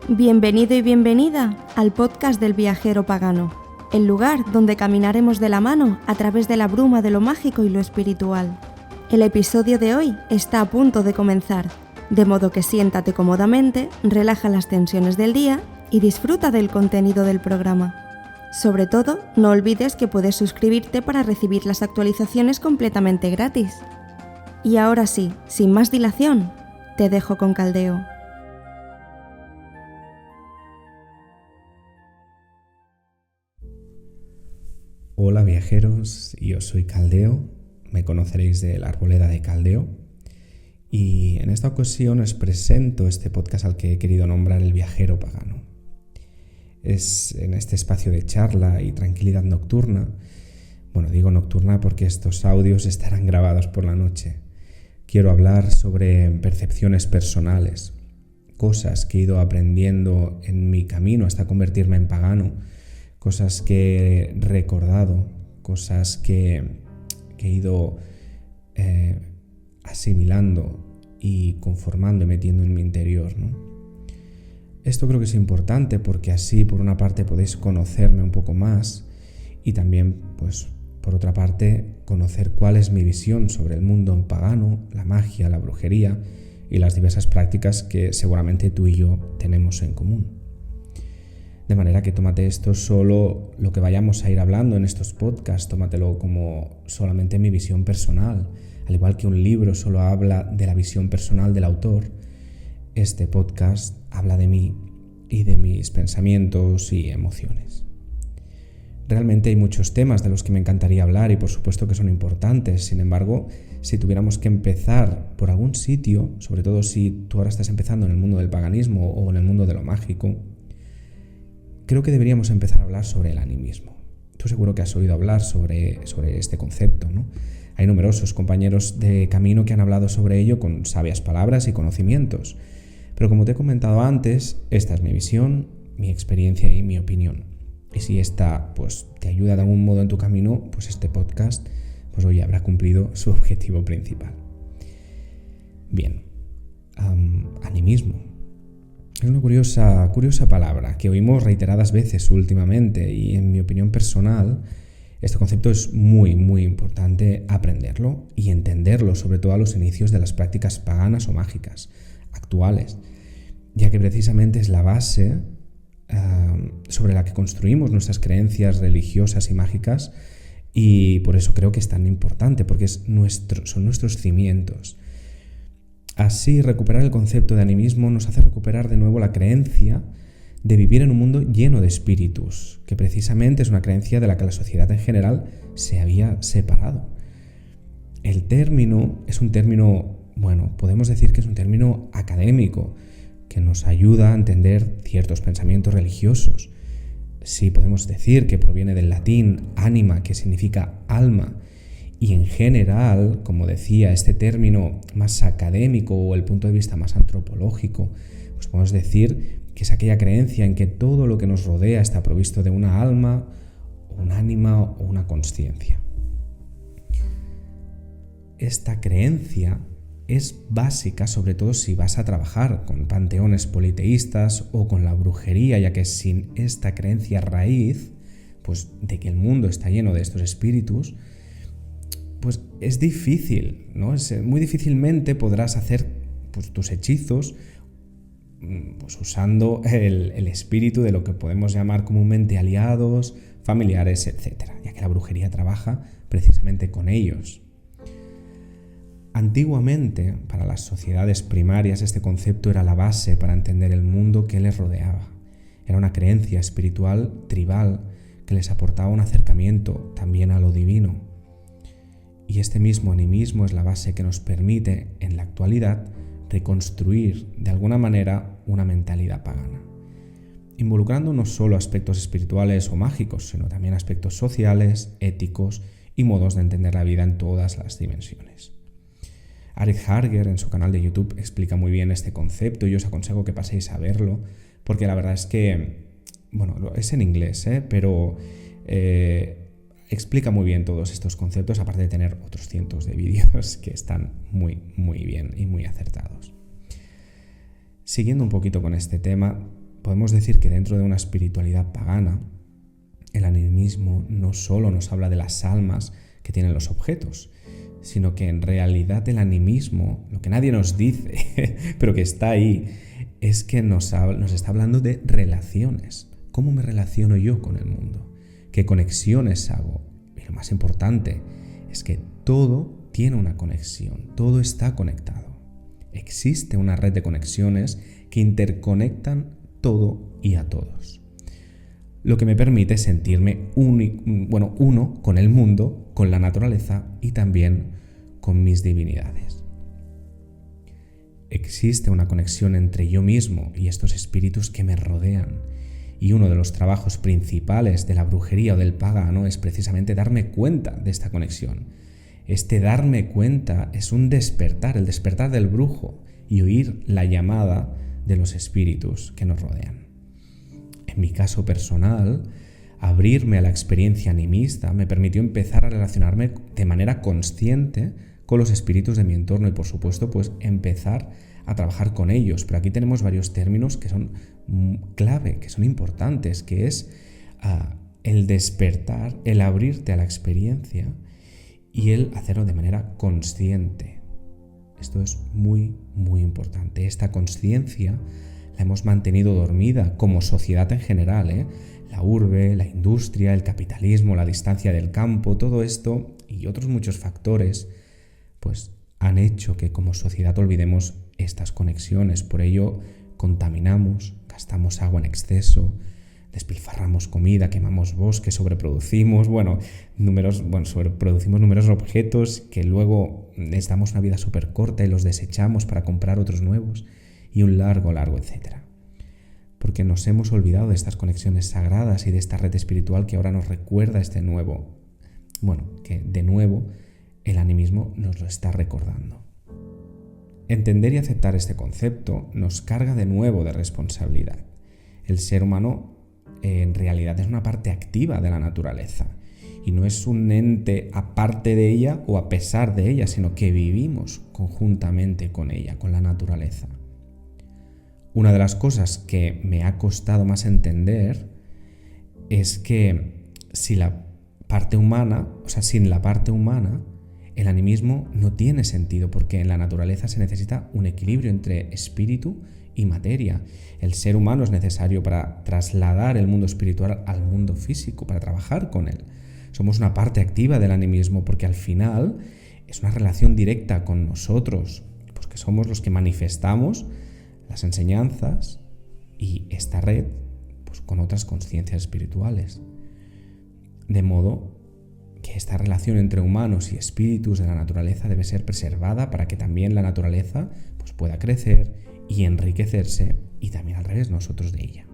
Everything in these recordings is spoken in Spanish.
Bienvenido y bienvenida al podcast del viajero pagano, el lugar donde caminaremos de la mano a través de la bruma de lo mágico y lo espiritual. El episodio de hoy está a punto de comenzar, de modo que siéntate cómodamente, relaja las tensiones del día y disfruta del contenido del programa. Sobre todo, no olvides que puedes suscribirte para recibir las actualizaciones completamente gratis. Y ahora sí, sin más dilación, te dejo con Caldeo. Hola viajeros, yo soy Caldeo, me conoceréis de la Arboleda de Caldeo y en esta ocasión os presento este podcast al que he querido nombrar El Viajero Pagano. Es en este espacio de charla y tranquilidad nocturna, digo nocturna porque estos audios estarán grabados por la noche. Quiero hablar sobre percepciones personales, cosas que he ido aprendiendo en mi camino hasta convertirme en pagano, cosas que he recordado, cosas que he ido asimilando y conformando y metiendo en mi interior, ¿no? Esto creo que es importante porque así, por una parte, podéis conocerme un poco más y también, por otra parte, conocer cuál es mi visión sobre el mundo pagano, la magia, la brujería y las diversas prácticas que seguramente tú y yo tenemos en común. De manera que tómate esto solo lo que vayamos a ir hablando en estos podcasts, tómatelo como solamente mi visión personal. Al igual que un libro solo habla de la visión personal del autor, este podcast habla de mí y de mis pensamientos y emociones. Realmente hay muchos temas de los que me encantaría hablar y por supuesto que son importantes. Sin embargo, si tuviéramos que empezar por algún sitio, sobre todo si tú ahora estás empezando en el mundo del paganismo o en el mundo de lo mágico, creo que deberíamos empezar a hablar sobre el animismo. Tú seguro que has oído hablar sobre este concepto, ¿no? Hay numerosos compañeros de camino que han hablado sobre ello con sabias palabras y conocimientos. Pero como te he comentado antes, esta es mi visión, mi experiencia y mi opinión. Y si esta te ayuda de algún modo en tu camino, este podcast hoy habrá cumplido su objetivo principal. Bien, animismo. Es una curiosa palabra que oímos reiteradas veces últimamente y en mi opinión personal este concepto es muy, muy importante aprenderlo y entenderlo, sobre todo a los inicios de las prácticas paganas o mágicas actuales, ya que precisamente es la base sobre la que construimos nuestras creencias religiosas y mágicas y por eso creo que es tan importante, porque son nuestros cimientos. Así, recuperar el concepto de animismo nos hace recuperar de nuevo la creencia de vivir en un mundo lleno de espíritus, que precisamente es una creencia de la que la sociedad en general se había separado. El término es un término, podemos decir que es un término académico, que nos ayuda a entender ciertos pensamientos religiosos. Sí, podemos decir que proviene del latín anima, que significa alma, y en general, como decía, este término más académico o el punto de vista más antropológico, podemos decir que es aquella creencia en que todo lo que nos rodea está provisto de una alma, un ánima o una consciencia. Esta creencia es básica, sobre todo si vas a trabajar con panteones politeístas o con la brujería, ya que sin esta creencia raíz, de que el mundo está lleno de estos espíritus, es difícil, ¿no? Muy difícilmente podrás hacer tus hechizos usando el espíritu de lo que podemos llamar comúnmente aliados, familiares, etc., ya que la brujería trabaja precisamente con ellos. Antiguamente, para las sociedades primarias, este concepto era la base para entender el mundo que les rodeaba. Era una creencia espiritual tribal que les aportaba un acercamiento también a lo divino. Y este mismo animismo es la base que nos permite, en la actualidad, reconstruir de alguna manera una mentalidad pagana, involucrando no solo aspectos espirituales o mágicos, sino también aspectos sociales, éticos y modos de entender la vida en todas las dimensiones. Arik Harger en su canal de YouTube explica muy bien este concepto y os aconsejo que paséis a verlo, porque la verdad es que, es en inglés, pero explica muy bien todos estos conceptos, aparte de tener otros cientos de vídeos que están muy, muy bien y muy acertados. Siguiendo un poquito con este tema, podemos decir que dentro de una espiritualidad pagana, el animismo no solo nos habla de las almas que tienen los objetos, sino que en realidad el animismo, lo que nadie nos dice, pero que está ahí, es que nos está hablando de relaciones. ¿Cómo me relaciono yo con el mundo? ¿Qué conexiones hago? Y lo más importante es que todo tiene una conexión, todo está conectado. Existe una red de conexiones que interconectan todo y a todos. Lo que me permite sentirme uno con el mundo, con la naturaleza y también con mis divinidades. Existe una conexión entre yo mismo y estos espíritus que me rodean. Y uno de los trabajos principales de la brujería o del pagano es precisamente darme cuenta de esta conexión. Este darme cuenta es un despertar, el despertar del brujo y oír la llamada de los espíritus que nos rodean. En mi caso personal, abrirme a la experiencia animista me permitió empezar a relacionarme de manera consciente con los espíritus de mi entorno y, por supuesto, pues empezar a trabajar con ellos. Pero aquí tenemos varios términos que son clave, que son importantes, que es el despertar, el abrirte a la experiencia y el hacerlo de manera consciente. Esto es muy, muy importante. Esta consciencia la hemos mantenido dormida como sociedad en general, La urbe, la industria, el capitalismo, la distancia del campo, todo esto y otros muchos factores, pues han hecho que como sociedad olvidemos estas conexiones. Por ello, contaminamos, gastamos agua en exceso, despilfarramos comida, quemamos bosques, sobreproducimos, sobreproducimos numerosos objetos que luego les damos una vida súper corta y los desechamos para comprar otros nuevos y un largo, etcétera. Porque nos hemos olvidado de estas conexiones sagradas y de esta red espiritual que ahora nos recuerda que de nuevo el animismo nos lo está recordando. Entender y aceptar este concepto nos carga de nuevo de responsabilidad. El ser humano en realidad es una parte activa de la naturaleza y no es un ente aparte de ella o a pesar de ella, sino que vivimos conjuntamente con ella, con la naturaleza. Una de las cosas que me ha costado más entender es que sin la parte humana, el animismo no tiene sentido, porque en la naturaleza se necesita un equilibrio entre espíritu y materia. El ser humano es necesario para trasladar el mundo espiritual al mundo físico, para trabajar con él. Somos una parte activa del animismo porque al final es una relación directa con nosotros, pues que somos los que manifestamos las enseñanzas y esta red pues con otras conciencias espirituales. De modo que esta relación entre humanos y espíritus de la naturaleza debe ser preservada para que también la naturaleza pues pueda crecer y enriquecerse, y también al revés, nosotros de ella.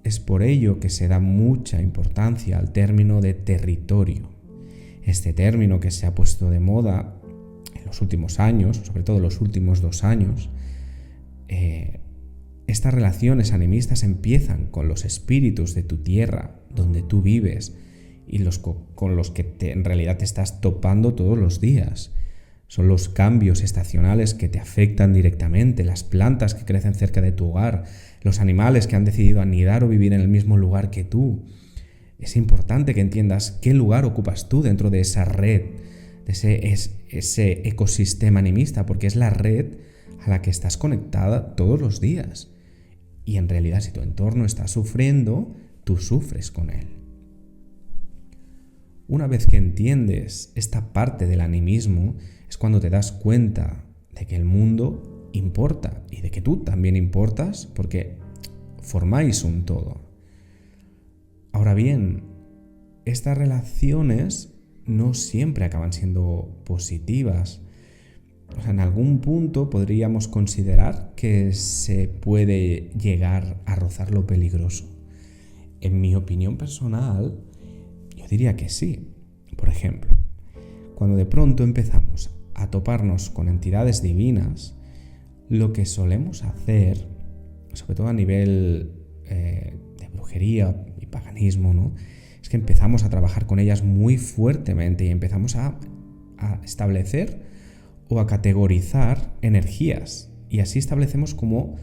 Es por ello que se da mucha importancia al término de territorio. Este término que se ha puesto de moda en los últimos años, sobre todo los últimos 2 años, estas relaciones animistas empiezan con los espíritus de tu tierra, donde tú vives, y con los que en realidad te estás topando todos los días. Son los cambios estacionales que te afectan directamente, las plantas que crecen cerca de tu hogar, los animales que han decidido anidar o vivir en el mismo lugar que tú. Es importante que entiendas qué lugar ocupas tú dentro de esa red, de ese ecosistema animista, porque es la red a la que estás conectada todos los días. Y en realidad, si tu entorno está sufriendo, tú sufres con él. Una vez que entiendes esta parte del animismo, es cuando te das cuenta de que el mundo importa y de que tú también importas, porque formáis un todo. Ahora bien, estas relaciones no siempre acaban siendo positivas. En algún punto podríamos considerar que se puede llegar a rozar lo peligroso. En mi opinión personal, yo diría que sí. Por ejemplo, cuando de pronto empezamos a toparnos con entidades divinas, lo que solemos hacer, sobre todo a nivel de brujería y paganismo, ¿no?, es que empezamos a trabajar con ellas muy fuertemente y empezamos a establecer o a categorizar energías. Y así establecemos como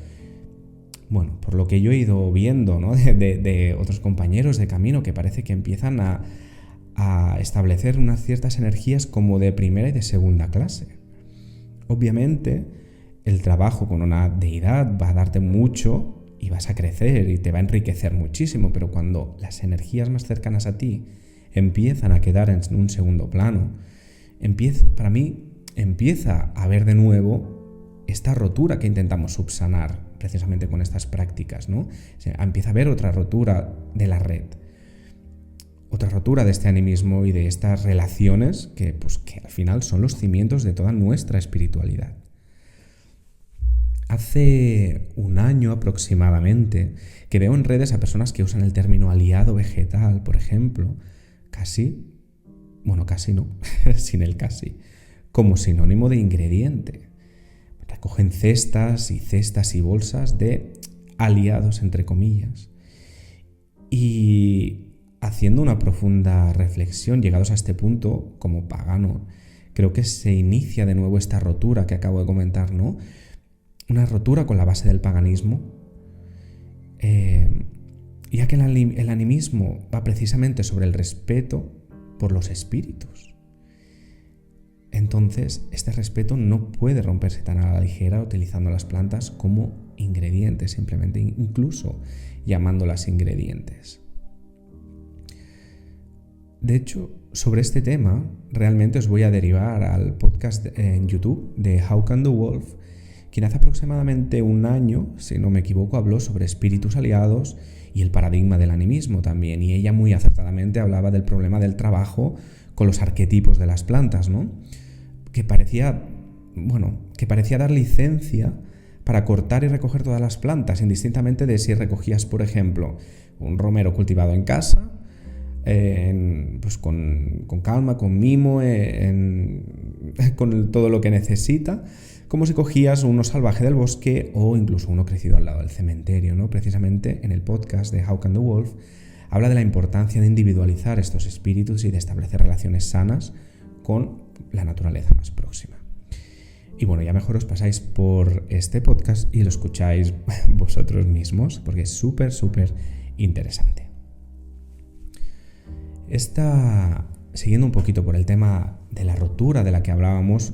bueno, por lo que yo he ido viendo, ¿no? de otros compañeros de camino, que parece que empiezan a establecer unas ciertas energías como de primera y de segunda clase. Obviamente, el trabajo con una deidad va a darte mucho y vas a crecer y te va a enriquecer muchísimo, pero cuando las energías más cercanas a ti empiezan a quedar en un segundo plano, para mí empieza a haber de nuevo esta rotura que intentamos subsanar precisamente con estas prácticas, ¿no? O sea, empieza a haber otra rotura de la red, otra rotura de este animismo y de estas relaciones que al final son los cimientos de toda nuestra espiritualidad. Hace un año aproximadamente que veo en redes a personas que usan el término aliado vegetal, por ejemplo, casi no, sin el casi, como sinónimo de ingrediente. Recogen cestas y bolsas de aliados, entre comillas. Y haciendo una profunda reflexión, llegados a este punto, como pagano, creo que se inicia de nuevo esta rotura que acabo de comentar, ¿no? Una rotura con la base del paganismo, ya que el animismo va precisamente sobre el respeto por los espíritus. Entonces, este respeto no puede romperse tan a la ligera utilizando las plantas como ingredientes, simplemente, incluso llamándolas ingredientes. De hecho, sobre este tema, realmente os voy a derivar al podcast en YouTube de How Can the Wolf, quien hace aproximadamente un año, si no me equivoco, habló sobre espíritus aliados y el paradigma del animismo también, y ella muy acertadamente hablaba del problema del trabajo con los arquetipos de las plantas, ¿no? Que parecía dar licencia para cortar y recoger todas las plantas, indistintamente de si recogías, por ejemplo, un romero cultivado en casa, con calma, con mimo, con todo lo que necesita, como si cogías uno salvaje del bosque o incluso uno crecido al lado del cementerio, ¿no? Precisamente en el podcast de How Can the Wolf habla de la importancia de individualizar estos espíritus y de establecer relaciones sanas con la naturaleza más próxima. Y bueno, ya mejor os pasáis por este podcast y lo escucháis vosotros mismos, porque es súper interesante. Siguiendo un poquito por el tema de la rotura de la que hablábamos,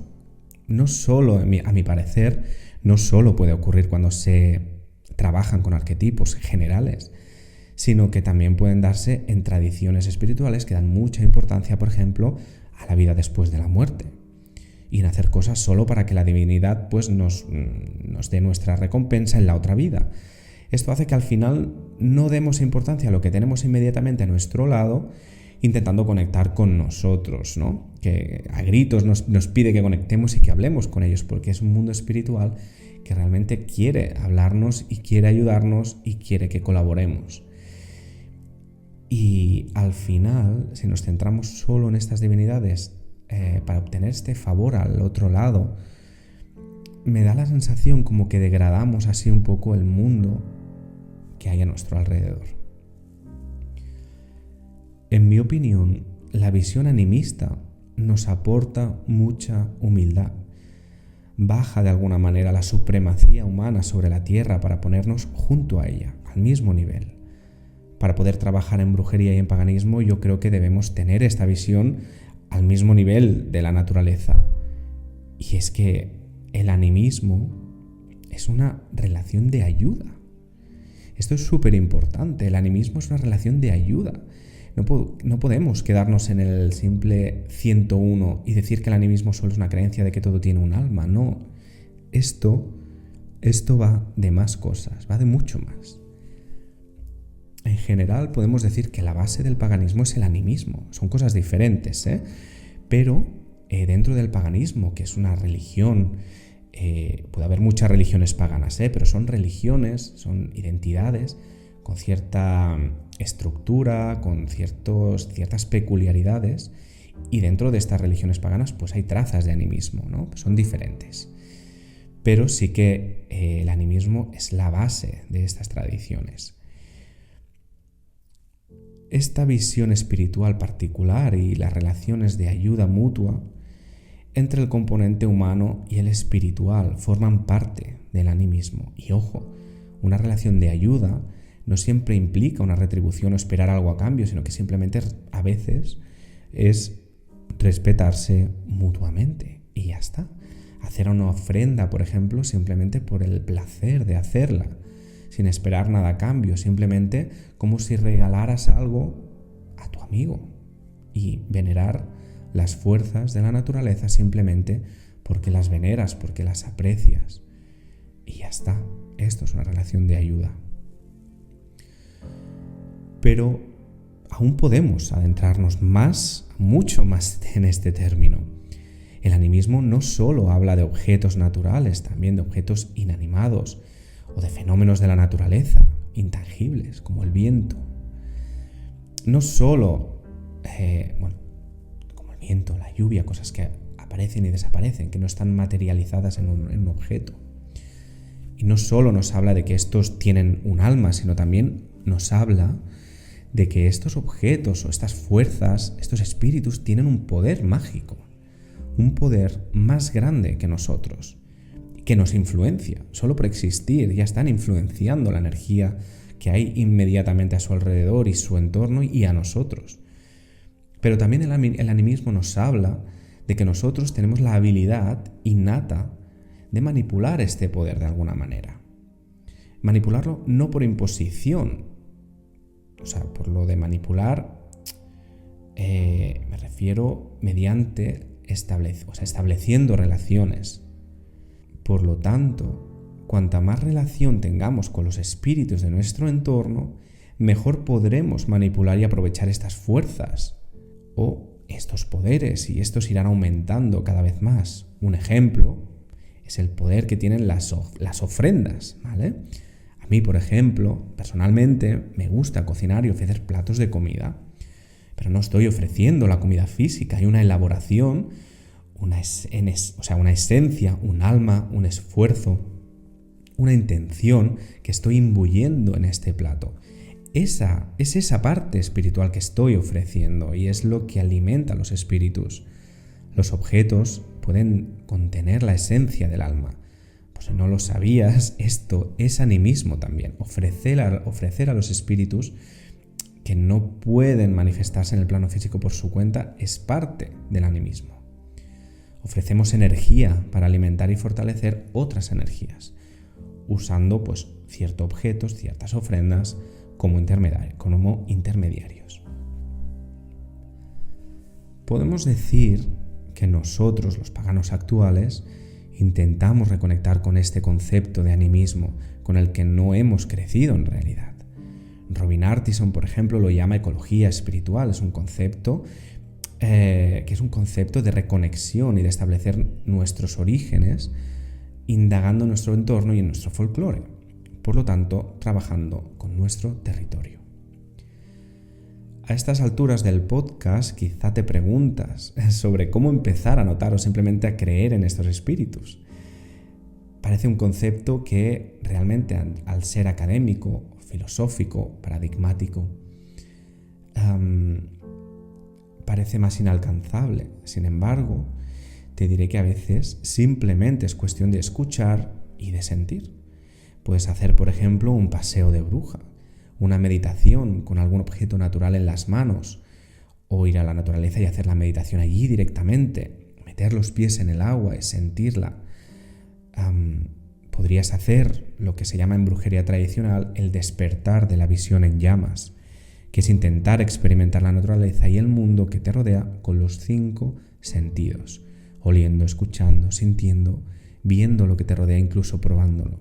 no solo, a mi parecer, no solo puede ocurrir cuando se trabajan con arquetipos generales, sino que también pueden darse en tradiciones espirituales que dan mucha importancia, por ejemplo, a la vida después de la muerte y en hacer cosas solo para que la divinidad nos dé nuestra recompensa en la otra vida. Esto hace que al final no demos importancia a lo que tenemos inmediatamente a nuestro lado, intentando conectar con nosotros, ¿no? Que a gritos nos pide que conectemos y que hablemos con ellos, porque es un mundo espiritual que realmente quiere hablarnos y quiere ayudarnos y quiere que colaboremos. Y al final, si nos centramos solo en estas divinidades para obtener este favor al otro lado, me da la sensación como que degradamos así un poco el mundo que hay a nuestro alrededor. En mi opinión, la visión animista nos aporta mucha humildad. Baja de alguna manera la supremacía humana sobre la tierra para ponernos junto a ella, al mismo nivel. Para poder trabajar en brujería y en paganismo, yo creo que debemos tener esta visión al mismo nivel de la naturaleza. Y es que el animismo es una relación de ayuda. Esto es súper importante. El animismo es una relación de ayuda. No podemos quedarnos en el simple 101 y decir que el animismo solo es una creencia de que todo tiene un alma. No. Esto va de más cosas, va de mucho más. En general podemos decir que la base del paganismo es el animismo. Son cosas diferentes, pero dentro del paganismo, que es una religión, puede haber muchas religiones paganas, pero son religiones, son identidades con cierta estructura, con ciertas peculiaridades, y dentro de estas religiones paganas pues hay trazas de animismo, ¿no? Son diferentes. Pero sí que el animismo es la base de estas tradiciones. Esta visión espiritual particular y las relaciones de ayuda mutua entre el componente humano y el espiritual forman parte del animismo. Y ojo, una relación de ayuda no siempre implica una retribución o esperar algo a cambio, sino que simplemente a veces es respetarse mutuamente y ya está. Hacer una ofrenda, por ejemplo, simplemente por el placer de hacerla, sin esperar nada a cambio, simplemente como si regalaras algo a tu amigo, y venerar las fuerzas de la naturaleza simplemente porque las veneras, porque las aprecias. Y ya está. Esto es una relación de ayuda. Pero aún podemos adentrarnos mucho más en este término. El animismo no solo habla de objetos naturales, también de objetos inanimados o de fenómenos de la naturaleza, intangibles, como el viento. No solo, como el viento, la lluvia, cosas que aparecen y desaparecen, que no están materializadas en un objeto. Y no solo nos habla de que estos tienen un alma, sino también nos habla de que estos objetos o estas fuerzas, estos espíritus, tienen un poder mágico, un poder más grande que nosotros, que nos influencia. Solo por existir ya están influenciando la energía que hay inmediatamente a su alrededor y su entorno y a nosotros. Pero también el animismo nos habla de que nosotros tenemos la habilidad innata de manipular este poder de alguna manera. Manipularlo no por imposición, o sea, por lo de manipular me refiero mediante estableciendo relaciones. Por lo tanto, cuanta más relación tengamos con los espíritus de nuestro entorno, mejor podremos manipular y aprovechar estas fuerzas o estos poderes, y estos irán aumentando cada vez más. Un ejemplo es el poder que tienen las ofrendas, ¿vale? A mí, por ejemplo, personalmente me gusta cocinar y ofrecer platos de comida, pero no estoy ofreciendo la comida física. Hay una elaboración, una esencia, un alma, un esfuerzo, una intención que estoy imbuyendo en este plato. Es esa parte espiritual que estoy ofreciendo y es lo que alimenta a los espíritus. Los objetos pueden contener la esencia del alma. Por si no lo sabías, esto es animismo también. Ofrecer a los espíritus que no pueden manifestarse en el plano físico por su cuenta es parte del animismo. Ofrecemos energía para alimentar y fortalecer otras energías, usando ciertos objetos, ciertas ofrendas como intermediarios. Podemos decir que nosotros, los paganos actuales, intentamos reconectar con este concepto de animismo con el que no hemos crecido en realidad. Robin Artison, por ejemplo, lo llama ecología espiritual. Es un concepto que es un concepto de reconexión y de establecer nuestros orígenes, indagando en nuestro entorno y en nuestro folclore. Por lo tanto, trabajando con nuestro territorio. A estas alturas del podcast quizá te preguntas sobre cómo empezar a notar o simplemente a creer en estos espíritus. Parece un concepto que realmente al ser académico, filosófico, paradigmático, parece más inalcanzable. Sin embargo, te diré que a veces simplemente es cuestión de escuchar y de sentir. Puedes hacer, por ejemplo, un paseo de bruja, una meditación con algún objeto natural en las manos, o ir a la naturaleza y hacer la meditación allí directamente, meter los pies en el agua y sentirla. Podrías hacer lo que se llama en brujería tradicional el despertar de la visión en llamas, que es intentar experimentar la naturaleza y el mundo que te rodea con los 5 sentidos, oliendo, escuchando, sintiendo, viendo lo que te rodea, incluso probándolo.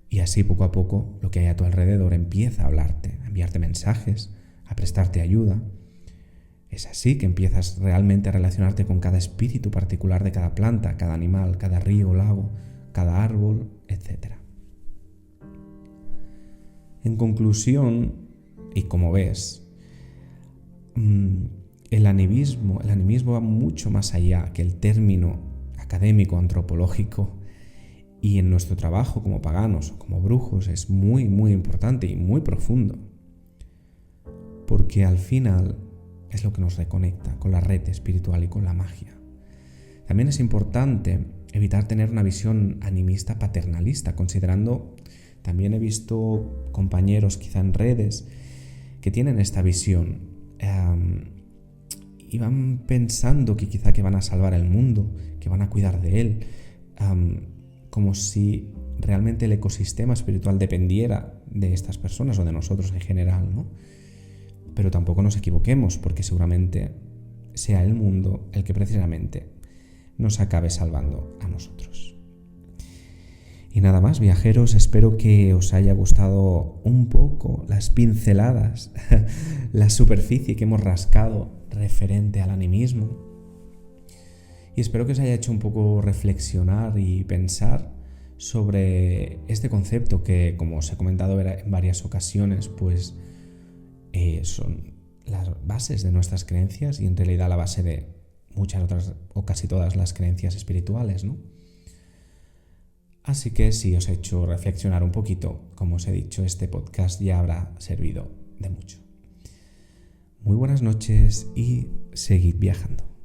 Y así poco a poco lo que hay a tu alrededor empieza a hablarte, a enviarte mensajes, a prestarte ayuda. Es así que empiezas realmente a relacionarte con cada espíritu particular de cada planta, cada animal, cada río, lago, cada árbol, etc. En conclusión, y como ves, el animismo va mucho más allá que el término académico antropológico. Y en nuestro trabajo como paganos o como brujos es muy, muy importante y muy profundo. Porque al final es lo que nos reconecta con la red espiritual y con la magia. También es importante evitar tener una visión animista paternalista, considerando También he visto compañeros quizá en redes que tienen esta visión y van pensando que quizá que van a salvar el mundo, que van a cuidar de él, como si realmente el ecosistema espiritual dependiera de estas personas o de nosotros en general, ¿no? Pero tampoco nos equivoquemos, porque seguramente sea el mundo el que precisamente nos acabe salvando a nosotros. Y nada más, viajeros, espero que os haya gustado un poco las pinceladas, la superficie que hemos rascado referente al animismo. Y espero que os haya hecho un poco reflexionar y pensar sobre este concepto que, como os he comentado en varias ocasiones, pues son las bases de nuestras creencias y en realidad la base de muchas otras o casi todas las creencias espirituales, ¿no? Así que si os he hecho reflexionar un poquito, como os he dicho, este podcast ya habrá servido de mucho. Muy buenas noches y seguid viajando.